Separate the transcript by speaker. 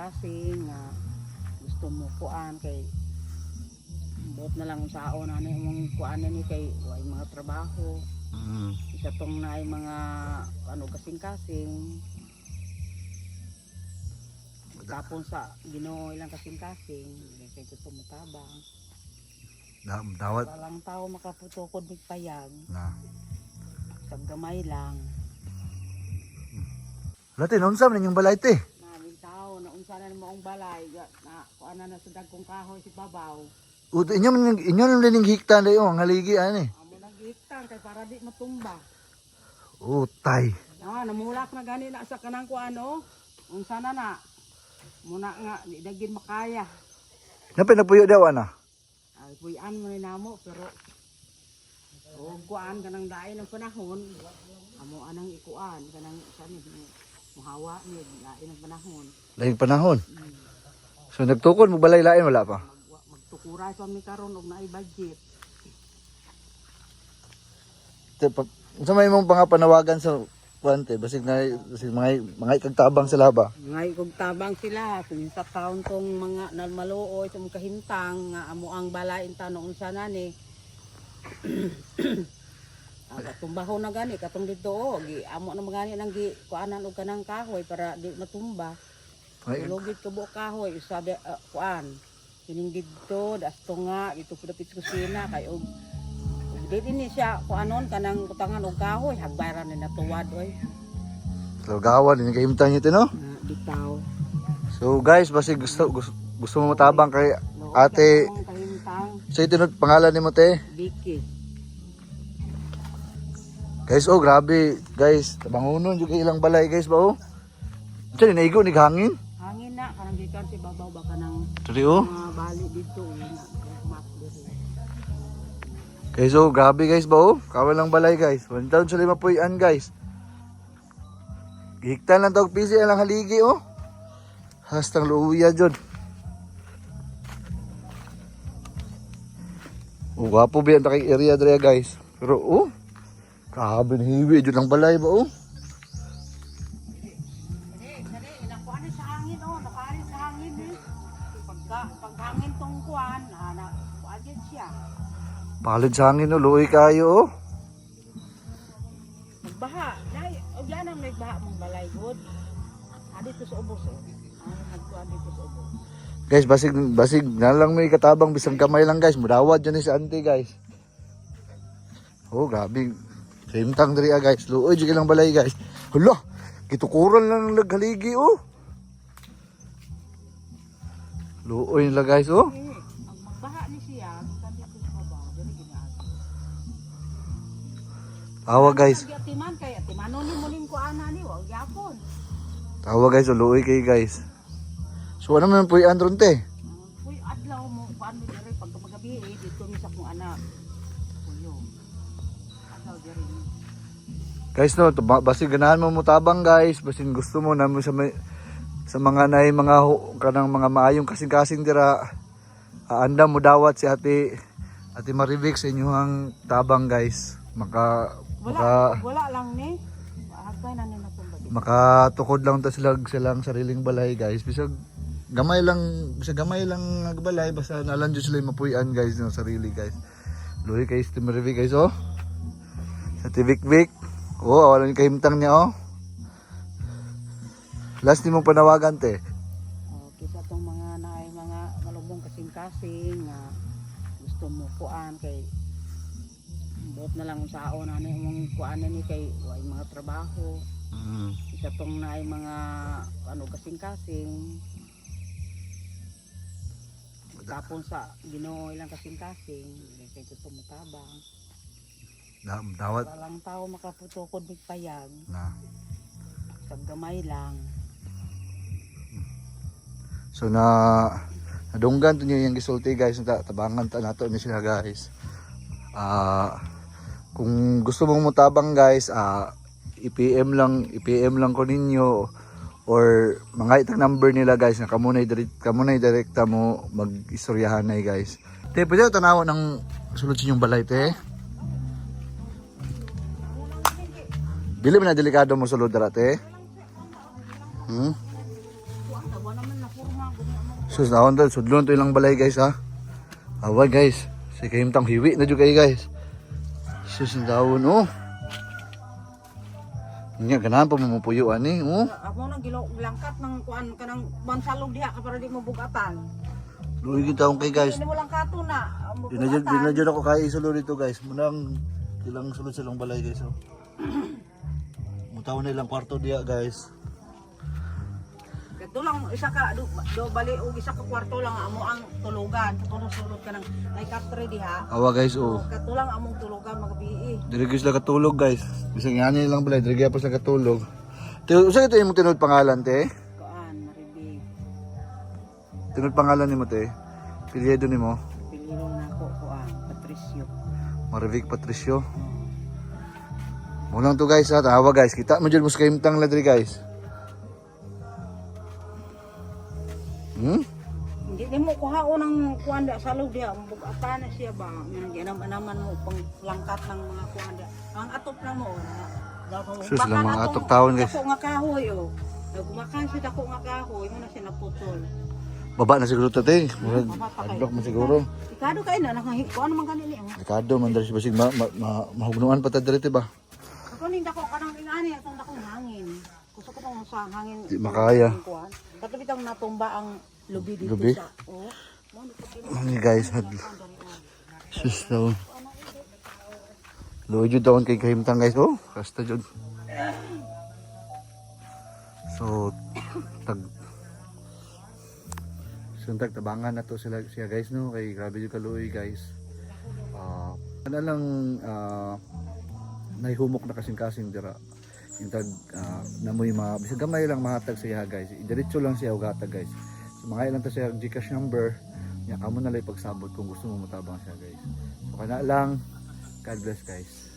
Speaker 1: kasing-kasing nga gusto mo kuan kay buot na lang saon na mong kuan ni kay way mga trabaho. Isa tong naay mga ano kasing-kasing. Tapon sa Ginoo ilang kasing-kasing kay gusto mo tabang.
Speaker 2: Dawat
Speaker 1: Walang tao makaputukod mig payag.
Speaker 2: na.
Speaker 1: Pag gamay lang.
Speaker 2: Lati unsa man yung balay te?
Speaker 1: Naming tao na unsa na mo ang balay na kuan na sa dagkong kahoy si babaw.
Speaker 2: Uto inyo man ning hiktan dayo ang haligi ani.
Speaker 1: Amo naghihiktan kay para di matumba.
Speaker 2: Utay.
Speaker 1: Namulak na gani na sa kanang kuano. Unsa na muna nga di dagin makaya.
Speaker 2: Napay napuyo daw ana.
Speaker 1: Ay puyan mo ni namo pero kuan kanang daay ng panahon. Amo anang ikuan kanang sani muhawa ni daay ng panahon.
Speaker 2: Laing panahon. So nagtukod mo balay lain wala pa.
Speaker 1: Magtukuray pa mi karon og naay budget.
Speaker 2: Te pag unsa may imong pangapanawagan sa kwante basig mga ikagtabang sa laba.
Speaker 1: Ngay kog tabang sila sa taon tong mga nalmaluoy sa mga kahintang nga amo ang balay intano unsa na ni. Tumbaho na gani katong dito gi amo na magani nang gi kuanan og kanang kahoy para di matumba. Lugit ka buok kahoy sabi kuan kining didto dasto nga dito pudapit sa kusina kay og dili ni siya kuanon kanang kutangan og kahoy hagbayran ni natuwad oy.
Speaker 2: So gawan ni kahimtang niyo no?
Speaker 1: Bitaw.
Speaker 2: So guys basig gusto mo matabang kay ate sa itinod pangalan nimo te?
Speaker 1: Vicky.
Speaker 2: Guys, oh grabe, guys, tabangunon jud kay ilang balay guys ba oh. Diyan naigo ni hangin.
Speaker 1: Hangin na kanang gikan si babaw baka nang
Speaker 2: Diri oh.
Speaker 1: mga bali dito na mat diri.
Speaker 2: Guys, oh grabe guys ba oh. Kawal lang balay guys. 1,000 mapuy-an guys. Gihiktan lang tawag pisi lang haligi oh. Hastang luuya jud. Oh, wapo biyan ta kay area diri guys. Pero oh, grabe na hiwi jud ang balay ba oh.
Speaker 1: Nakuan sa hangin oh, nakaari sa hangin eh. Pag hangin tong kuan, kuan din siya.
Speaker 2: Palid sa hangin oh, luoy kayo oh.
Speaker 1: Nagbaha, dai, og yan ang nagbaha mong balay god. Dito sa ubos oh. Nagkuan dito sa ubos.
Speaker 2: Guys, basig na lang may katabang bisang kamay lang guys. Mudawad dyan ni sa auntie guys. Oh, grabe. Himtang diri guys. Luoy jud lang balay guys. Hala, kitukuran lang ng naghaligi oh. Luoy nila guys oh.
Speaker 1: Ang magbaha ni siya, dito sa babaw, dili ginaagi.
Speaker 2: Tawa guys.
Speaker 1: Atiman kay atimanon ni muling kuana ni wa gyapon.
Speaker 2: Tawa guys, oh, luoy kay guys. So ano man po i-andron te?
Speaker 1: Uy, adlaw mo kuan mi diri pag magabi dito mi sa kong anak. Puyo. Adlaw diri.
Speaker 2: Guys no, basig ganahan mo mutabang guys. Basig gusto mo na mo sa mga nay mga kanang mga maayong kasing-kasing dira. Andam mo dawat si Ate Marivic sa inyong tabang guys.
Speaker 1: Wala lang ni. Hagpay na ni natumba.
Speaker 2: Makatukod lang ta silang sariling balay guys. Bisag gamay lang nagbalay basta nalan jud sila mapuy-an guys ng sarili guys. Luhi kay Ate Marivic guys oh. Sa Vic. Oh, wala ni kahimtang niya oh. Last ni mong panawagan te.
Speaker 1: Kisa tong mga naay mga malubong kasing-kasing nga gusto mo kuan kay buot na lang saon na mong kuan ni kay way mga trabaho. Isa tong naay mga ano kasing-kasing. Tapon sa Ginoo ilang kasing-kasing kay gusto mo tabang.
Speaker 2: Dawat
Speaker 1: Walang tao makaputukod mig payag.
Speaker 2: na.
Speaker 1: Pag gamay lang.
Speaker 2: So nadunggan to niyo yung gisulti guys, tabangan ta nato ni sila guys. Kung gusto mong mutabang guys, i-PM lang ko ninyo or mga itang number nila guys na kamunay direkta mo mag-istoryahan na guys. Te, pwede ko tanawan ng solusyon yung balay te. Dili man na delikado mo sulod dara te. Sus naon dal sudlon to ilang balay guys ha. Awa guys, si kahimtang hiwi na jud kay guys. Sus daon oh. Nya ganahan pa mamupuyo ani oh.
Speaker 1: Amo nang gilangkat ng kuan kanang bansalog diha ka para di mo bugatan.
Speaker 2: Luwi gyud taon kay guys.
Speaker 1: Hindi mo lang kato na.
Speaker 2: Di na jud ako kay isulo dito guys. Munang ilang sulod silang balay guys oh. Mutaw na ilang kwarto diha guys.
Speaker 1: Kato lang isa ka do bali og isa ka kwarto lang amo ang tulugan. Sulod ka ng kay katre diha.
Speaker 2: Awa guys oh.
Speaker 1: Kato lang among tulugan magabi.
Speaker 2: Diri gyud sila katulog guys. Bisag ngani lang balay, diri gyud sila katulog. Te, usa ito imong tinud pangalan te?
Speaker 1: Kuan maribig.
Speaker 2: Tinud pangalan nimo te? Pilyedo nimo?
Speaker 1: Piliro na ako kuan Patricio.
Speaker 2: Marivic Patricio. Mulang to guys ha, tawa guys. Kita mo dyan mo sa kaimtang ladri guys.
Speaker 1: Hindi ni mo kuhaon ng kuan da salog diha bugatan na siya ba. Nga ginam-anaman mo pang langkat ng mga kuan da. Ang atop na mo.
Speaker 2: Sus lang mga atok taon guys.
Speaker 1: Dako nga kahoy oh. Gumakan siya dako nga kahoy mo na siya naputol.
Speaker 2: Baba na siguro to te. Murag adlock man siguro.
Speaker 1: Ikado kay na nakahi kuan man ganili mo.
Speaker 2: Delikado man dali basig mahugnuan pa ta diri ba.
Speaker 1: Ako ning dako kanang ingani atong dako hangin. Gusto ko tong sa hangin.
Speaker 2: Di makaya.
Speaker 1: Kato bitang natumba ang lubi dito
Speaker 2: Lubi?
Speaker 1: sa oh.
Speaker 2: Mga guys, sus daw. Luwi jud taon kay kahimtang guys. Oh, kasta jud. So suntag tabangan na to sila siya guys no kay grabe jud kaluoy guys. Ano lang nahihumok na kasing-kasing dira. Intag namoy mga bisag gamay lang mahatag siya guys. Diretso lang siya og hatag guys. So mga ilang ta siya GCash number. Nya kamo na lay pagsabot kung gusto mo matabang siya guys. So kana lang. God bless guys.